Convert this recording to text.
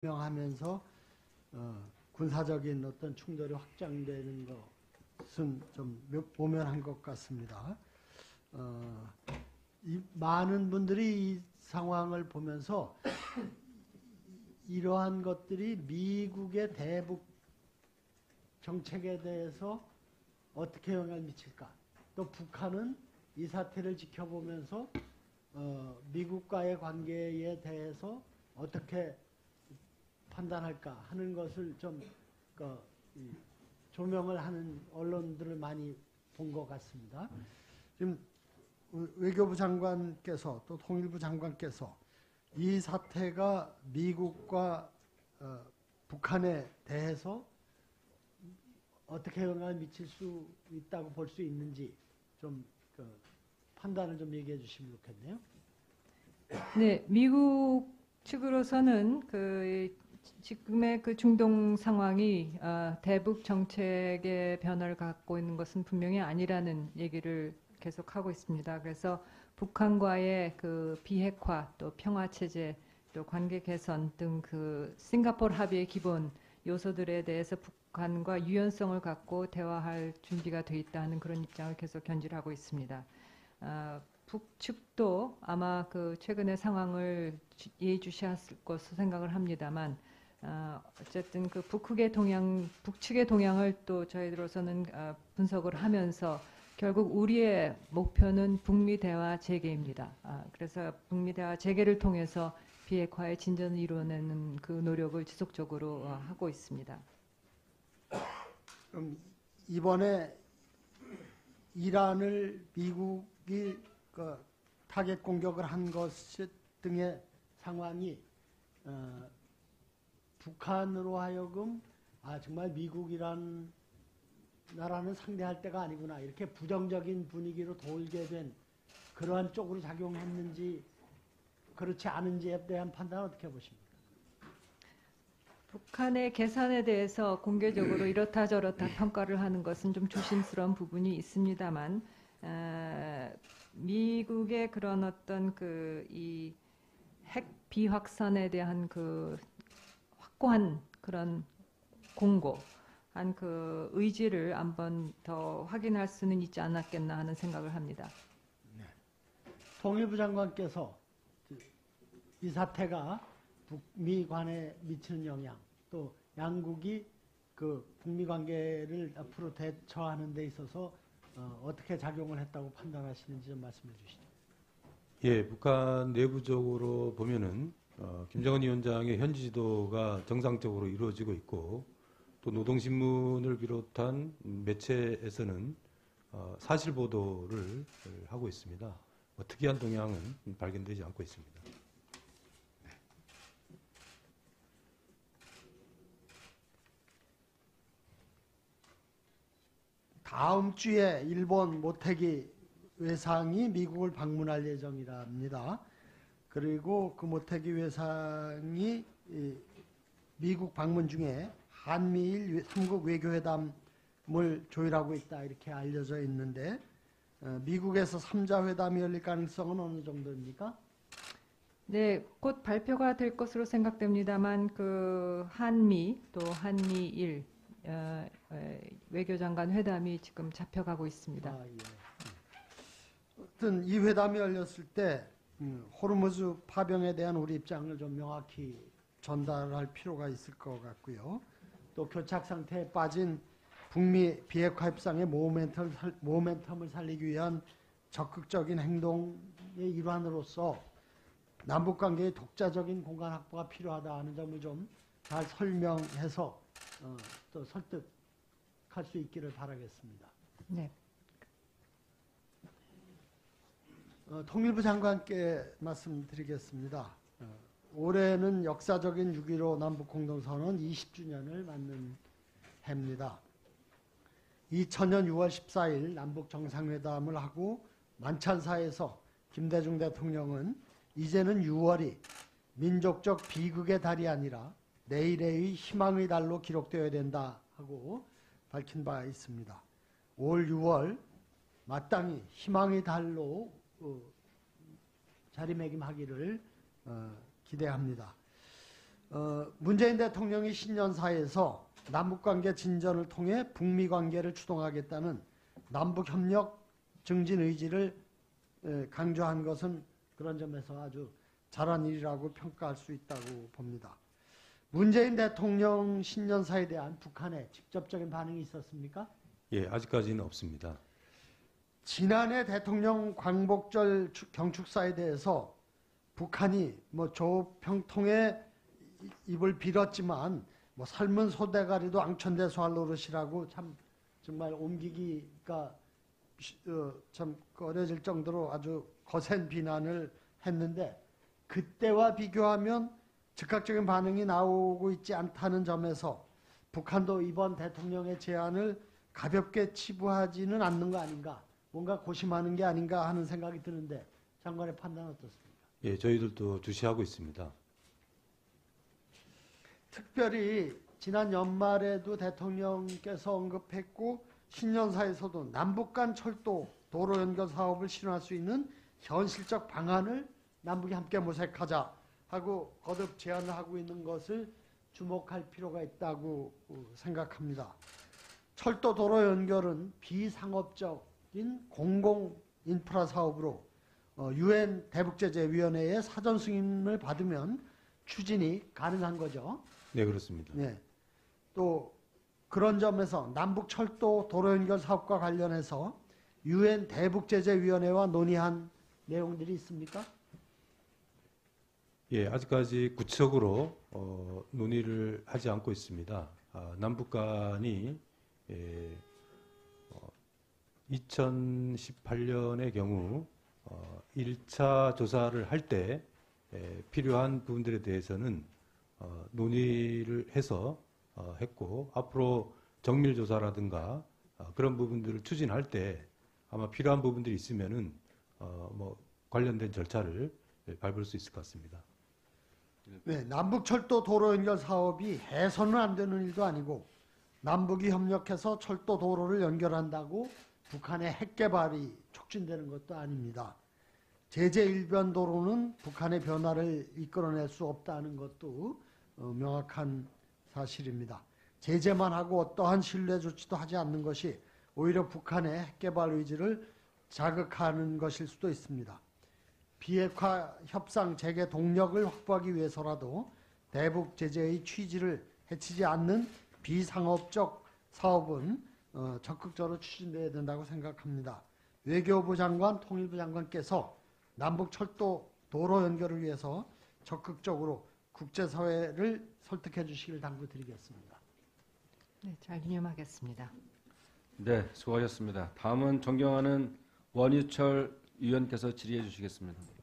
명하면서 군사적인 어떤 충돌이 확장되는 것은 좀 모면한 것 같습니다. 많은 분들이 이 상황을 보면서 이러한 것들이 미국의 대북 정책에 대해서 어떻게 영향을 미칠까? 또 북한은 이 사태를 지켜보면서 미국과의 관계에 대해서 어떻게 판단할까 하는 것을 좀 조명을 하는 언론들을 많이 본 것 같습니다. 지금 외교부 장관께서 또 통일부 장관께서 이 사태가 미국과 북한에 대해서 어떻게 영향을 미칠 수 있다고 볼 수 있는지 좀 판단을 좀 얘기해 주시면 좋겠네요. 네, 미국 측으로서는 지금의 중동 상황이 대북 정책의 변화를 갖고 있는 것은 분명히 아니라는 얘기를 계속하고 있습니다. 그래서 북한과의 비핵화, 또 평화 체제, 또 관계 개선 등 싱가포르 합의의 기본 요소들에 대해서 북한과 유연성을 갖고 대화할 준비가 돼 있다는 그런 입장을 계속 견지하고 있습니다. 북측도 아마 최근의 상황을 예의주시했을 것으로 생각을 합니다만, 어쨌든 북측의 동향을 또 저희들로서는 분석을 하면서 결국 우리의 목표는 북미 대화 재개입니다. 그래서 북미 대화 재개를 통해서 비핵화의 진전을 이루어내는 그 노력을 지속적으로 하고 있습니다. 그럼 이번에 이란을 미국이 타겟 공격을 한 것 등의 상황이 북한으로 하여금 정말 미국이란 나라는 상대할 때가 아니구나 이렇게 부정적인 분위기로 돌게 된 그러한 쪽으로 작용했는지 그렇지 않은지에 대한 판단은 어떻게 보십니까? 북한의 계산에 대해서 공개적으로 이렇다 저렇다 평가를 하는 것은 좀 조심스러운 부분이 있습니다만, 미국의 그런 어떤 이 핵 비확산에 대한 확고한 그런 공고한 의지를 한번 더 확인할 수는 있지 않았겠나 하는 생각을 합니다. 네. 통일부 장관께서 이 사태가 북미 관에 미치는 영향, 또 양국이 북미 관계를 앞으로 대처하는 데 있어서 어떻게 작용을 했다고 판단하시는지 좀 말씀해 주시죠. 예, 북한 내부적으로 보면은 김정은 위원장의 현지 지도가 정상적으로 이루어지고 있고, 또 노동신문을 비롯한 매체에서는 사실 보도를 하고 있습니다. 특이한 동향은 발견되지 않고 있습니다. 다음 주에 일본 모테기 외상이 미국을 방문할 예정이랍니다. 그리고 그 모테기 외상이 미국 방문 중에 한미일 3국 외교회담을 조율하고 있다 이렇게 알려져 있는데, 미국에서 3자 회담이 열릴 가능성은 어느 정도입니까? 네, 곧 발표가 될 것으로 생각됩니다만 한미 또 한미일 외교장관 회담이 지금 잡혀가고 있습니다. 예. 어떤 이 회담이 열렸을 때 호르무즈 파병에 대한 우리 입장을 좀 명확히 전달할 필요가 있을 것 같고요. 또 교착 상태에 빠진 북미 비핵화 협상의 모멘텀을 살리기 위한 적극적인 행동의 일환으로서 남북관계의 독자적인 공간 확보가 필요하다 하는 점을 좀 잘 설명해서 또 설득할 수 있기를 바라겠습니다. 네. 통일부 장관께 말씀드리겠습니다. 올해는 역사적인 6.15 남북공동선언 20주년을 맞는 해입니다. 2000년 6월 14일 남북 정상회담을 하고 만찬사에서 김대중 대통령은 이제는 6월이 민족적 비극의 달이 아니라 내일의 희망의 달로 기록되어야 된다 하고 밝힌 바 있습니다. 올 6월 마땅히 희망의 달로 자리매김하기를 기대합니다. 문재인 대통령이 신년사에서 남북관계 진전을 통해 북미관계를 추동하겠다는 남북협력 증진 의지를 강조한 것은 그런 점에서 아주 잘한 일이라고 평가할 수 있다고 봅니다. 문재인 대통령 신년사에 대한 북한의 직접적인 반응이 있었습니까? 예, 아직까지는 없습니다. 지난해 대통령 광복절 경축사에 대해서 북한이 조평통에 입을 빌었지만 삶은 소대가리도 앙천대소할 노릇이라고 참 정말 옮기기가 참 어려질 정도로 아주 거센 비난을 했는데 그때와 비교하면 즉각적인 반응이 나오고 있지 않다는 점에서 북한도 이번 대통령의 제안을 가볍게 치부하지는 않는 거 아닌가, 뭔가 고심하는 게 아닌가 하는 생각이 드는데 장관의 판단 어떻습니까? 예, 저희들도 주시하고 있습니다. 특별히 지난 연말에도 대통령께서 언급했고 신년사에서도 남북 간 철도 도로 연결 사업을 실현할 수 있는 현실적 방안을 남북이 함께 모색하자 하고 거듭 제안을 하고 있는 것을 주목할 필요가 있다고 생각합니다. 철도 도로 연결은 비상업적인 공공 인프라 사업으로 UN 대북제재위원회의 사전 승인을 받으면 추진이 가능한 거죠. 네, 그렇습니다. 네. 또 그런 점에서 남북 철도 도로 연결 사업과 관련해서 UN 대북제재위원회와 논의한 내용들이 있습니까? 예, 아직까지 구체적으로 논의를 하지 않고 있습니다. 남북 간이 2018년의 경우 1차 조사를 할 때 필요한 부분들에 대해서는 논의를 해서 했고 앞으로 정밀 조사라든가 그런 부분들을 추진할 때 아마 필요한 부분들이 있으면은 관련된 절차를 밟을 수 있을 것 같습니다. 네, 남북철도 도로 연결 사업이 해서는 안 되는 일도 아니고 남북이 협력해서 철도 도로를 연결한다고 북한의 핵 개발이 촉진되는 것도 아닙니다. 제재 일변 도로는 북한의 변화를 이끌어낼 수 없다는 것도 명확한 사실입니다. 제재만 하고 어떠한 신뢰 조치도 하지 않는 것이 오히려 북한의 핵 개발 의지를 자극하는 것일 수도 있습니다. 비핵화 협상 재개 동력을 확보하기 위해서라도 대북 제재의 취지를 해치지 않는 비상업적 사업은 적극적으로 추진돼야 된다고 생각합니다. 외교부 장관, 통일부 장관께서 남북 철도 도로 연결을 위해서 적극적으로 국제사회를 설득해 주시길 당부드리겠습니다. 네, 잘 유념하겠습니다. 네, 수고하셨습니다. 다음은 존경하는 원유철 위원께서 질의해 주시겠습니다.